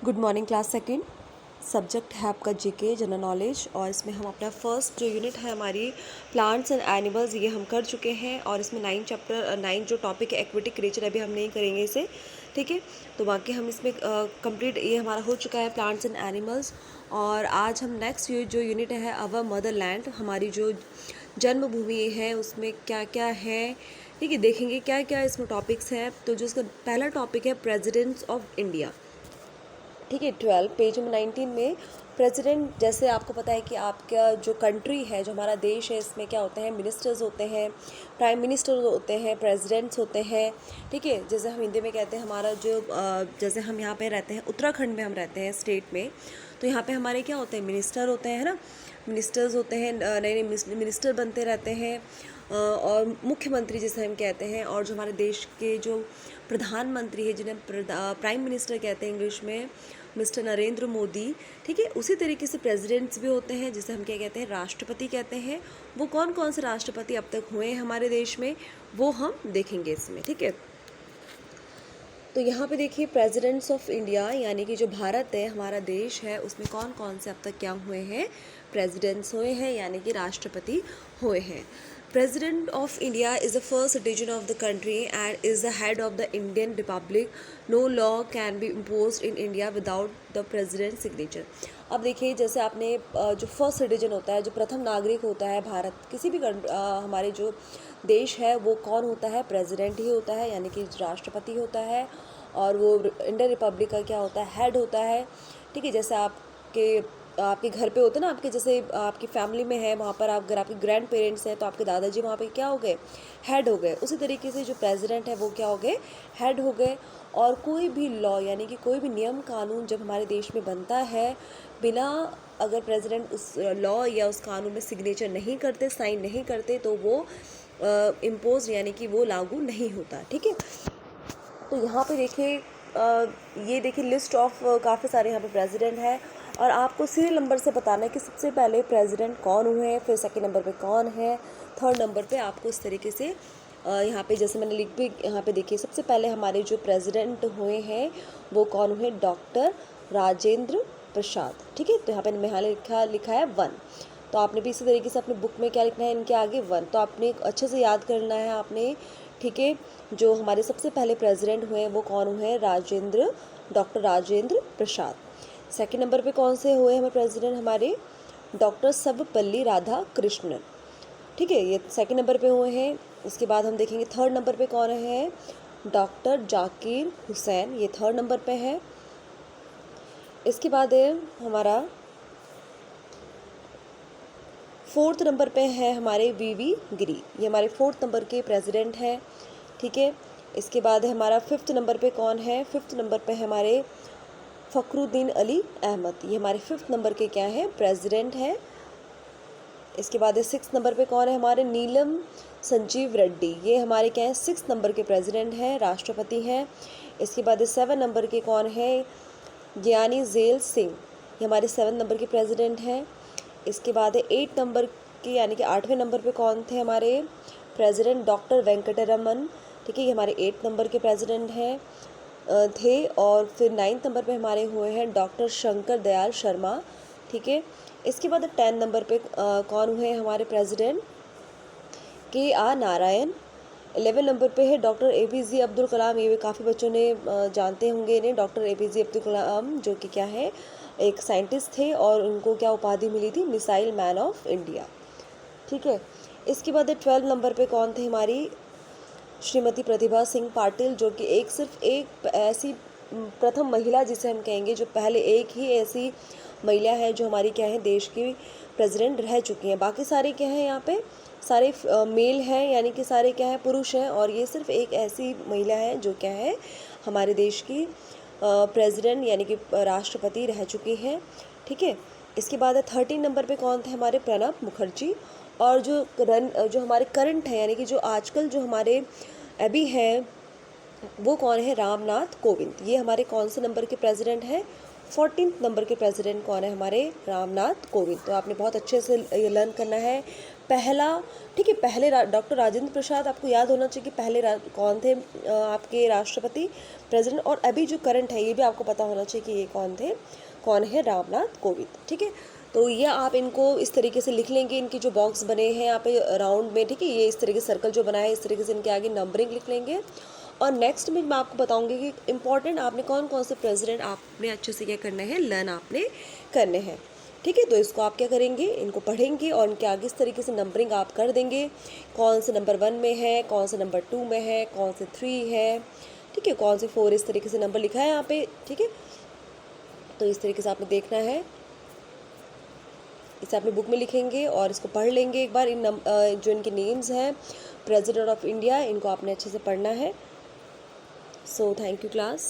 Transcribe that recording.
Good morning class second. Subject है आपका GK general knowledge और इसमें हम अपना फर्स्ट जो यूनिट है हमारी प्लांट्स एंड एनिमल्स ये हम कर चुके हैं और इसमें 9 जो टॉपिक है एक्वेटिक क्रिएचर अभी हम नहीं करेंगे इसे, ठीक है। तो बाकी हम इसमें कंप्लीट ये हमारा हो चुका है प्लांट्स एंड एनिमल्स। और आज हम नेक्स्ट जो यूनिट है अवर मदर लैंड, हमारी जो जन्मभूमि है उसमें क्या क्या है, ठीक है, देखेंगे क्या क्या इसमें टॉपिक्स हैं। तो जो इसका पहला टॉपिक है प्रेसिडेंट्स ऑफ इंडिया, ठीक है। 12 पेज नंबर 19 में प्रेसिडेंट, जैसे आपको पता है कि आपका जो कंट्री है, जो हमारा देश है, इसमें क्या होते हैं, मिनिस्टर्स होते हैं, प्राइम मिनिस्टर होते हैं, प्रेसिडेंट्स होते हैं, ठीक है। जैसे हम हिंदी में कहते हैं हमारा जो जैसे हम यहाँ पे रहते हैं उत्तराखंड में हम रहते हैं स्टेट में, तो यहाँ पे हमारे क्या होते हैं, मिनिस्टर होते हैं, है ना, मिनिस्टर्स होते हैं, नए नए मिनिस्टर बनते रहते हैं और मुख्यमंत्री जिसे हम कहते हैं, और जो हमारे देश के जो प्रधानमंत्री है जिन्हें प्राइम मिनिस्टर कहते हैं इंग्लिश में, मिस्टर नरेंद्र मोदी, ठीक है। उसी तरीके से प्रेसिडेंट्स भी होते हैं जिसे हम क्या कहते हैं, राष्ट्रपति कहते हैं। वो कौन कौन से राष्ट्रपति अब तक हुए हैं हमारे देश में वो हम देखेंगे इसमें, ठीक है। तो यहाँ पे देखिए प्रेसिडेंट्स ऑफ इंडिया यानी कि जो भारत है हमारा देश है उसमें कौन कौन से अब तक क्या हुए हैं, प्रेसिडेंट्स हुए हैं यानी कि राष्ट्रपति हुए हैं। President of India is the first citizen of the country and is the head of the Indian Republic. No law can be imposed in India without the president's signature. अब देखिए जैसे आपने जो फर्स्ट सिटीजन होता है, जो प्रथम नागरिक होता है भारत किसी भी हमारे जो देश है वो कौन होता है, प्रेसिडेंट ही होता है यानी कि राष्ट्रपति होता है। और वो इंडियन रिपब्लिक का क्या होता है, हेड होता है, ठीक है। जैसे आपके घर पे होते हैं ना, आपके जैसे आपकी फैमिली में है वहाँ पर, आप अगर आपके ग्रैंड पेरेंट्स हैं तो आपके दादाजी वहाँ पे क्या हो गए, हेड हो गए। उसी तरीके से जो प्रेसिडेंट है वो क्या हो गए, हेड हो गए। और कोई भी लॉ यानी कि कोई भी नियम कानून जब हमारे देश में बनता है, बिना अगर प्रेसिडेंट उस लॉ या उस कानून में सिग्नेचर नहीं करते, साइन नहीं करते, तो वो इम्पोज यानी कि वो लागू नहीं होता, ठीक है। तो यहाँ पे देखिए ये देखिए लिस्ट ऑफ काफ़ी सारे यहाँ पे प्रेसिडेंट है और आपको सीरियल नंबर से बताना है कि सबसे पहले प्रेसिडेंट कौन हुए हैं, फिर सेकंड नंबर पे कौन है, थर्ड नंबर पे आपको इस तरीके से यहाँ पे जैसे मैंने लिख भी यहाँ पे देखिए सबसे पहले हमारे जो प्रेसिडेंट हुए हैं वो कौन हुए, डॉक्टर राजेंद्र प्रसाद, ठीक है। तो यहाँ पे मैंने लिखा है 1, तो आपने भी इसी तरीके से अपने बुक में क्या लिखना है, इनके आगे 1, तो आपने अच्छे से याद करना है आपने, ठीक है। जो हमारे सबसे पहले प्रेसिडेंट हुए वो कौन हुए, doctor Rajendra Prasad. Second number पे कौन से हुए हमें प्रेसिडेंट, हमारे डॉक्टर सर्वपल्ली राधाकृष्णन, ठीक है, ये सेकंड नंबर पे हुए हैं। इसके बाद हम देखेंगे थर्ड नंबर पे कौन है, डॉक्टर जाकिर हुसैन, ये थर्ड नंबर पे है। इसके बाद है हमारा फोर्थ नंबर पे है हमारे वीवी गिरी, ये हमारे फोर्थ नंबर के प्रेसिडेंट हैं, ठीक है। इसके बाद है हमारा फिफ्थ नंबर पे कौन है, फिफ्थ नंबर पे है हमारे फ़खरुद्दीन अली अहमद, ये हमारे फिफ्थ नंबर के क्या है, प्रेसिडेंट हैं। इसके बाद है सिक्स नंबर पे कौन है, हमारे नीलम संजीव रेड्डी, ये हमारे क्या है, सिक्स नंबर के प्रेसिडेंट हैं, राष्ट्रपति हैं। इसके बाद है सेवन नंबर के कौन है, ज्ञानी ज़ैल सिंह, ये हमारे सेवन नंबर के प्रेसिडेंट हैं। इसके बाद है एट नंबर के यानी कि आठवें नंबर पे कौन थे हमारे प्रेसिडेंट, डॉक्टर वेंकटरमन, ठीक है, ये हमारे 8 नंबर के प्रेसिडेंट हैं थे। और फिर 9th नंबर पे हमारे हुए हैं डॉक्टर शंकर दयाल शर्मा, ठीक है। इसके बाद 10 नंबर पे कौन हुए हमारे प्रेसिडेंट, के नारायण। 11 नंबर पे है डॉक्टर APJ अब्दुल कलाम, ये भी काफ़ी बच्चों ने जानते होंगे इन्हें, डॉक्टर APJ अब्दुल कलाम जो कि क्या है, एक साइंटिस्ट थे और उनको क्या उपाधि मिली थी, मिसाइल मैन ऑफ इंडिया, ठीक है। इसके बाद 12 नंबर पे कौन थे हमारी श्रीमती प्रतिभा सिंह पाटिल, जो कि सिर्फ एक ऐसी प्रथम महिला जिसे हम कहेंगे, जो पहले एक ही ऐसी महिला है जो हमारी क्या है, देश की प्रेसिडेंट रह चुकी हैं। बाकी सारे क्या हैं यहाँ पे, सारे मेल हैं यानी कि सारे क्या हैं, पुरुष हैं, और ये सिर्फ एक ऐसी महिला है जो क्या है हमारे देश की प्रेसिडेंट यानी कि राष्ट्रपति रह चुकी हैं, ठीक है। इसके बाद 13 नंबर पे कौन थे हमारे, प्रणब मुखर्जी। और जो हमारे करंट है यानी कि जो आजकल जो हमारे अभी हैं वो कौन है? रामनाथ कोविंद। ये हमारे कौन से नंबर के प्रेसिडेंट हैं? 14th नंबर के प्रेसिडेंट कौन है? हमारे रामनाथ कोविंद। तो आपने बहुत अच्छे से ये लर्न करना है। पहला, ठीक है, पहले डॉक्टर राजेंद्र प्रसाद, आपको याद होना चाहिए कि पहले कौन थे आपके राष्ट्रपति प्रेसिडेंट, और अभी जो करंट है ये भी आपको पता होना चाहिए कि ये कौन थे, कौन है? रामनाथ कोविंद। ठीक है, तो ये आप इनको इस तरीके से लिख लेंगे। इनके जो बॉक्स बने हैं यहाँ पे राउंड में, ठीक है, ये इस तरीके से सर्कल जो बनाया है इस तरीके से इनके आगे नंबरिंग लिख लेंगे। और नेक्स्ट में मैं आपको बताऊंगी कि इम्पॉर्टेंट आपने कौन कौन से प्रेसिडेंट आपने अच्छे से क्या करना है, लर्न आपने करने हैं। ठीक है, तो इसको आप क्या करेंगे, इनको पढ़ेंगे और इनके आगे इस तरीके से नंबरिंग आप कर देंगे। कौन से नंबर 1 में है, कौन से नंबर 2 में है, कौन से 3 है, ठीक है, कौन से 4, इस तरीके से नंबर लिखा है यहाँ पे। ठीक है, तो इस तरीके से आपने देखना है, इसे अपने बुक में लिखेंगे और इसको पढ़ लेंगे एक बार। जो इनके नेम्स हैं प्रेसिडेंट ऑफ इंडिया, इनको आपने अच्छे से पढ़ना है। So thank you class.